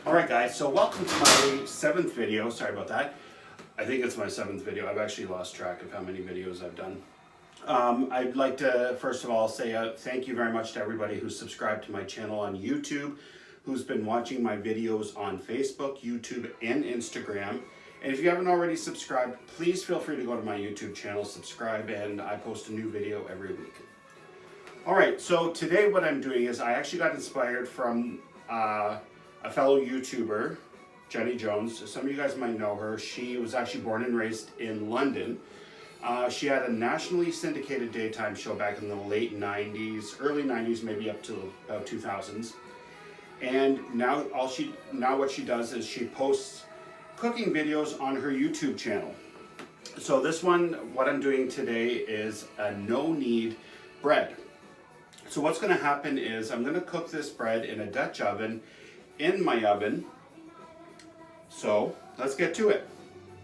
Alright guys, so welcome to my 7th video. Sorry about that. I think it's my 7th video. I've actually lost track of how many videos I've done. I'd like to first of all say thank you very much to everybody who's subscribed to my channel on YouTube, who's been watching my videos on Facebook, YouTube, and Instagram. And if you haven't already subscribed, please feel free to go to my YouTube channel, subscribe, and I post a new video every week. Alright, so today what I'm doing is I actually got inspired from a fellow YouTuber, Jenny Jones. Some of you guys might know her. She was actually born and raised in London. She had a nationally syndicated daytime show back in the late 90s, early 90s, maybe up to about 2000s. And now what she does is she posts cooking videos on her YouTube channel. So this one, what I'm doing today is a no-knead bread. So what's going to happen is I'm going to cook this bread in a Dutch oven in my oven. So let's get to it.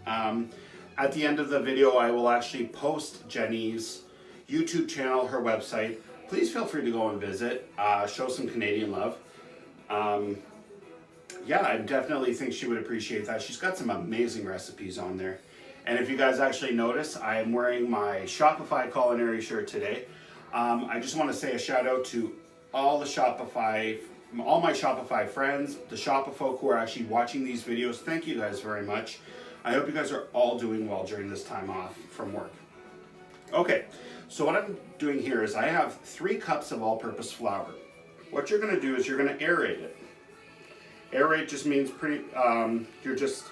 At the end of the video, I will actually post Jenny's YouTube channel, her website. Please feel free to go and visit, show some Canadian love. Yeah, I definitely think she would appreciate that. She's got some amazing recipes on there. And if you guys actually notice, I am wearing my Shopify culinary shirt today. I just want to say a shout out to all my Shopify friends, the Shopify folk who are actually watching these videos. Thank you guys very much. I hope you guys are all doing well during this time off from work. Okay, so what I'm doing here is I have 3 cups of all-purpose flour. What you're going to do is you're going to aerate it. Aerate just means you're just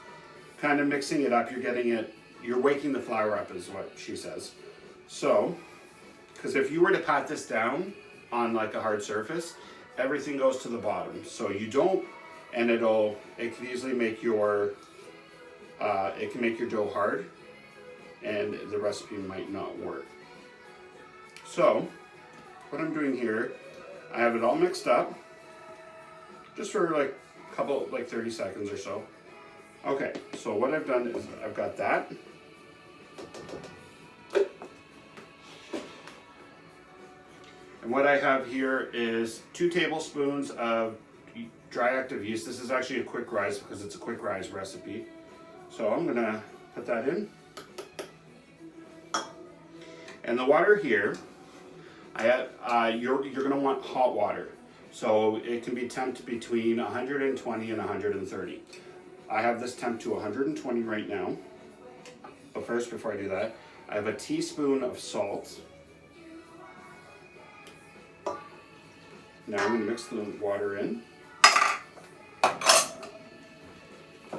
kind of mixing it up. You're waking the flour up is what she says. So, because if you were to pat this down on like a hard surface, everything goes to the bottom. So you don't, and it can easily make your, it can make your dough hard, and the recipe might not work. So, what I'm doing here, I have it all mixed up, just for like a couple, like 30 seconds or so. Okay, so what I've done is I've got that. And what I have here is 2 tablespoons of dry active yeast. This is actually a quick rise because it's a quick rise recipe. So I'm gonna put that in. And the water here, you're gonna want hot water. So it can be temped between 120 and 130. I have this temp to 120 right now. But first, before I do that, I have a teaspoon of salt. Now I'm going to mix the water in.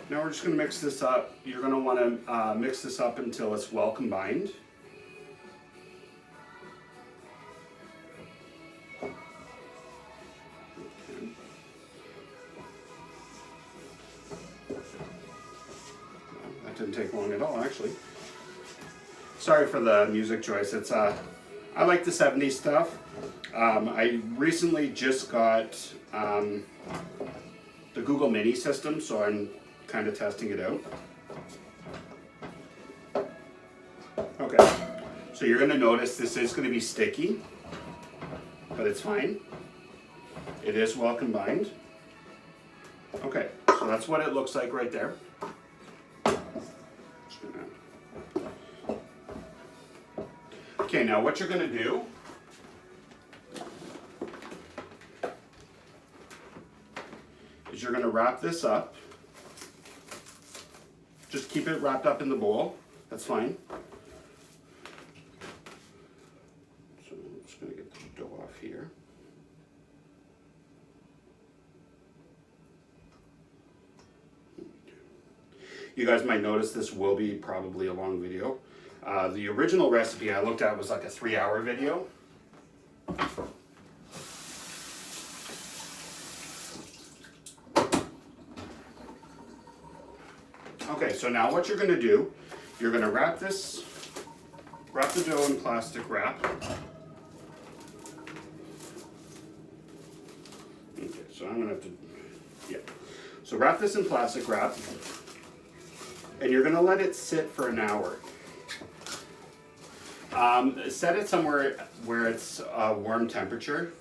Now we're just going to mix this up. You're going to want to mix this up until it's well combined. Okay. That didn't take long at all, actually. Sorry for the music choice. It's I like the 70s stuff. I recently just got the Google Mini system, so I'm kind of testing it out. Okay, so you're going to notice this is going to be sticky, but it's fine. It is well combined. Okay, so that's what it looks like right there. Okay, now what you're going to do is you're going to wrap this up. Just keep it wrapped up in the bowl. That's fine. So I'm just going to get the dough off here. You guys might notice this will be probably a long video. The original recipe I looked at was like a 3-hour video. Okay, so now what you're going to do, you're going to wrap the dough in plastic wrap. Okay, so I'm going to have to, yeah. So wrap this in plastic wrap, and you're going to let it sit for an hour. Set it somewhere where it's warm temperature.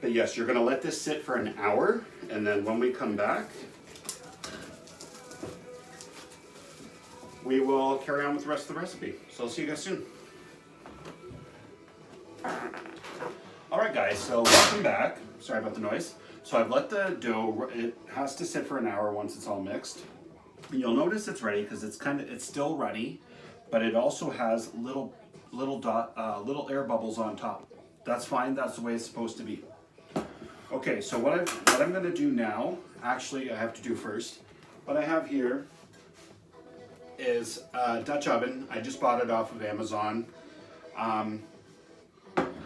But yes, you're gonna let this sit for an hour, and then when we come back, we will carry on with the rest of the recipe. So I'll see you guys soon. All right guys, so welcome back. Sorry about the noise. So I've let the dough, it has to sit for an hour once it's all mixed. And you'll notice it's ready because it's still runny, but it also has little air bubbles on top. That's fine, that's the way it's supposed to be. Okay, so what I'm gonna do now, actually I have to do first, what I have here is a Dutch oven. I just bought it off of Amazon.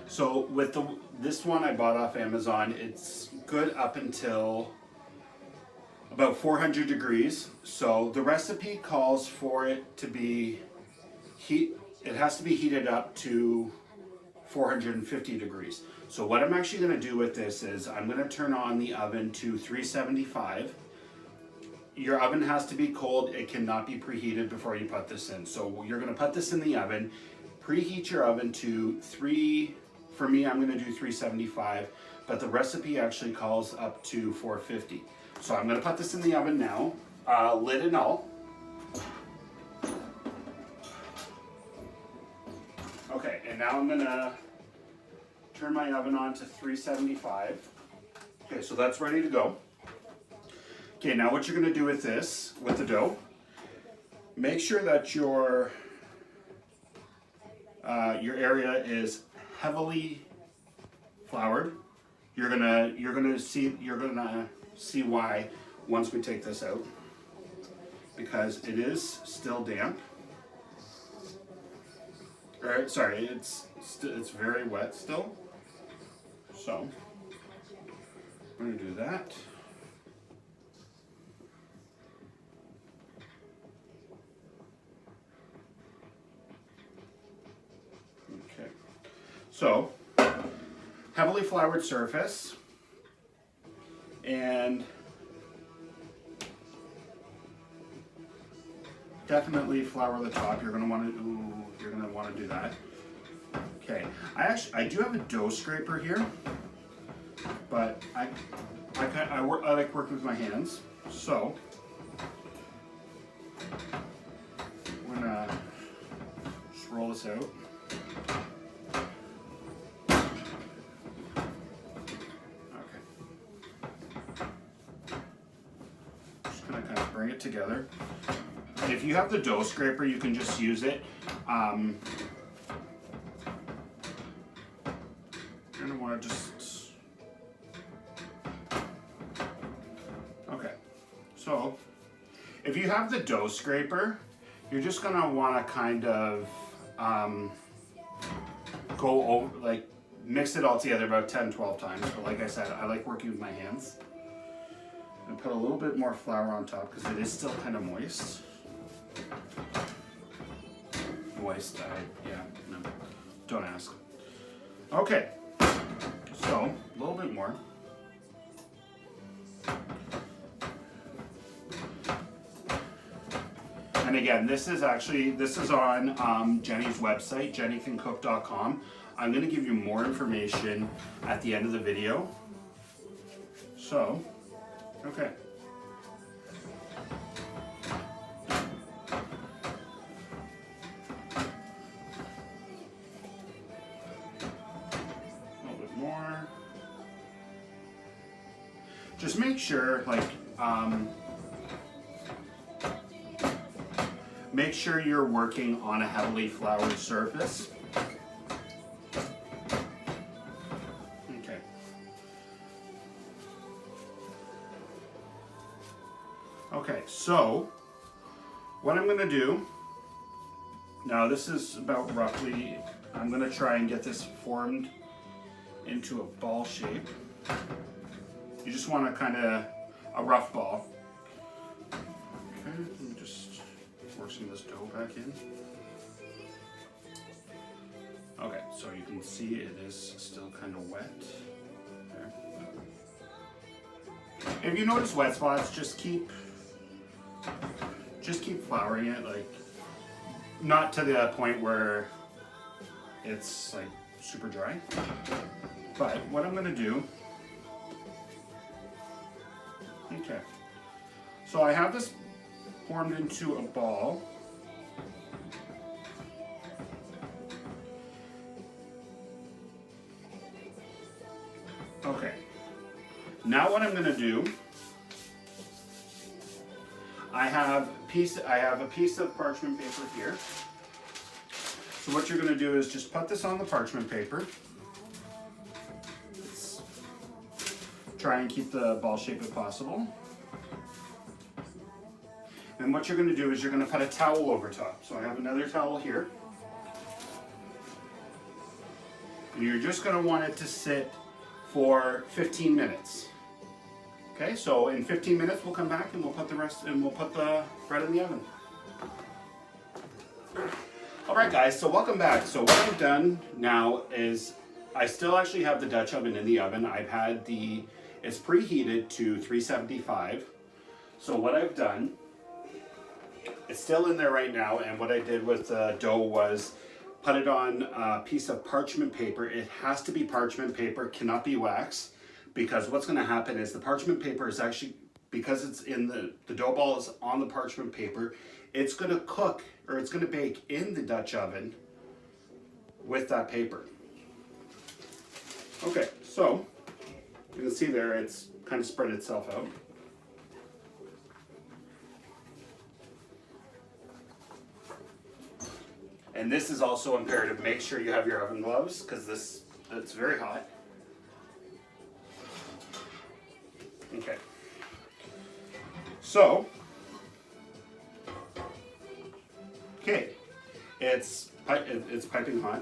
So with this one I bought off Amazon, it's good up until about 400 degrees. So the recipe calls for it to be it has to be heated up to 450 degrees. So what I'm actually going to do with this is I'm going to turn on the oven to 375. Your oven has to be cold. It cannot be preheated before you put this in. So you're going to put this in the oven, preheat your oven to for me I'm going to do 375, but the recipe actually calls up to 450. So I'm going to put this in the oven now, lid and all. Okay, and now I'm going to turn my oven on to 375. Okay, so that's ready to go. Okay, now what you're going to do with this, with the dough, make sure that your area is heavily floured. You're gonna see why once we take this out, because it is still damp. Or, sorry, it's very wet still. So we're gonna do that. Okay. So heavily floured surface, and definitely flour the top. You're gonna want to do that. Okay, I do have a dough scraper here, but I like working with my hands. So I'm gonna just roll this out. Bring it together. And if you have the dough scraper, you can just use it. You're gonna want to just... Okay, so if you have the dough scraper, you're just gonna want to kind of go over, like mix it all together about 10-12 times. But like I said, I like working with my hands. And put a little bit more flour on top because it is still kind of moist. Moist, yeah, no, don't ask. Okay, so a little bit more. And again, this is on Jenny's website, jennycancook.com. I'm going to give you more information at the end of the video. So, okay. A little bit more. Just make sure, make sure you're working on a heavily floured surface. Okay. Okay, so what I'm going to do, now this is about roughly, I'm going to try and get this formed into a ball shape. You just want to kind of, a rough ball. Okay, let me just work some of this dough back in. Okay, so you can see it is still kind of wet. There. If you notice wet spots, just keep flouring it, like not to the point where it's like super dry. But what I'm going to do Okay. So I have this formed into a ball. Okay. Now what I'm going to do, I have a piece of parchment paper here. So what you're going to do is just put this on the parchment paper. Try and keep the ball shape if possible. And what you're going to do is you're going to put a towel over top. So I have another towel here. And you're just going to want it to sit for 15 minutes. Okay, so in 15 minutes we'll come back and we'll put the bread in the oven. Alright guys, so welcome back. So what I've done now is I still actually have the Dutch oven in the oven. It's preheated to 375. So what I've done, it's still in there right now, and what I did with the dough was put it on a piece of parchment paper. It has to be parchment paper, cannot be wax, because what's going to happen is the parchment paper is actually, because it's in the dough ball is on the parchment paper, it's going to cook, or it's going to bake in the Dutch oven with that paper. Okay, so you can see there it's kind of spread itself out. And this is also imperative. Make sure you have your oven gloves because it's very hot. Okay. So, okay, it's piping hot.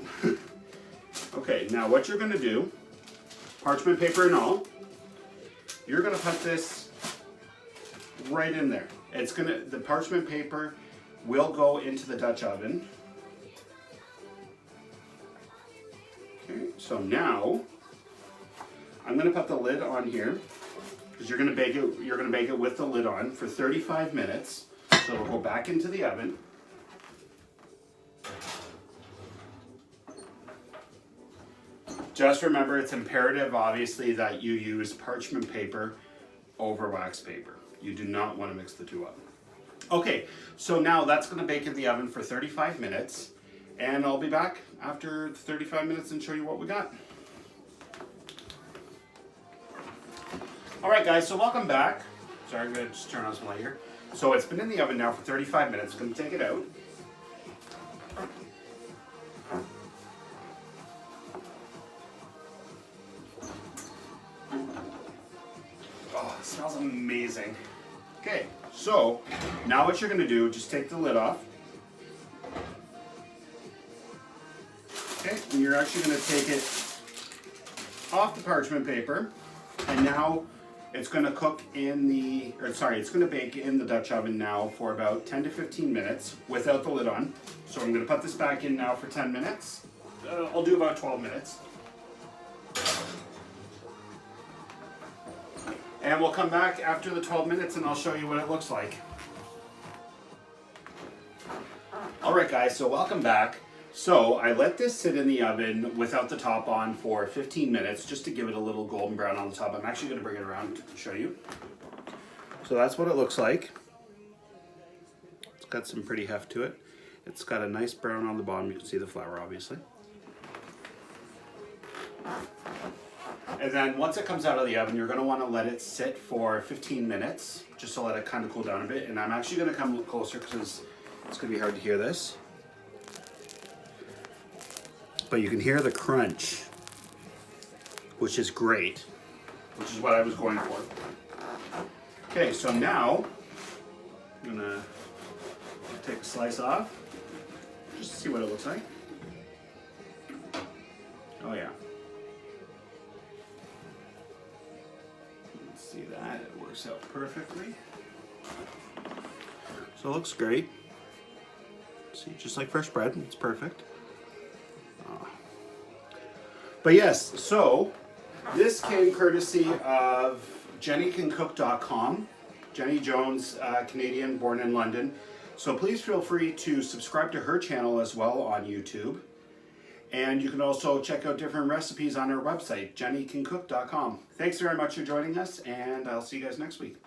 Okay, now what you're going to do, parchment paper and all, you're going to put this right in there. The parchment paper will go into the Dutch oven. Okay, so now I'm going to put the lid on here because you're going to bake it with the lid on for 35 minutes. So it'll go back into the oven. Just remember, it's imperative, obviously, that you use parchment paper over wax paper. You do not want to mix the two up. Okay, so now that's going to bake in the oven for 35 minutes, and I'll be back after 35 minutes and show you what we got. All right, guys, so welcome back. Sorry, I'm going to just turn on some light here. So it's been in the oven now for 35 minutes. I'm going to take it out. Oh, it smells amazing. Okay, so now what you're going to do, just take the lid off. Okay, and you're actually going to take it off the parchment paper, and now it's going to it's going to bake in the Dutch oven now for about 10 to 15 minutes without the lid on. So I'm going to put this back in now for 10 minutes. I'll do about 12 minutes. And we'll come back after the 12 minutes and I'll show you what it looks like. All right, guys, so welcome back. So I let this sit in the oven without the top on for 15 minutes just to give it a little golden brown on the top. I'm actually going to bring it around to show you. So that's what it looks like. It's got some pretty heft to it. It's got a nice brown on the bottom. You can see the flour, obviously. And then once it comes out of the oven, you're going to want to let it sit for 15 minutes just to let it kind of cool down a bit. And I'm actually going to come a little closer because it's going to be hard to hear this. But you can hear the crunch, which is great, which is what I was going for. Okay, so now I'm gonna take a slice off, just to see what it looks like. Oh yeah. Let's see that, it works out perfectly. So it looks great. See, just like fresh bread, it's perfect. But yes, so this came courtesy of JennyCanCook.com. Jenny Jones, Canadian, born in London. So please feel free to subscribe to her channel as well on YouTube. And you can also check out different recipes on her website, JennyCanCook.com. Thanks very much for joining us, and I'll see you guys next week.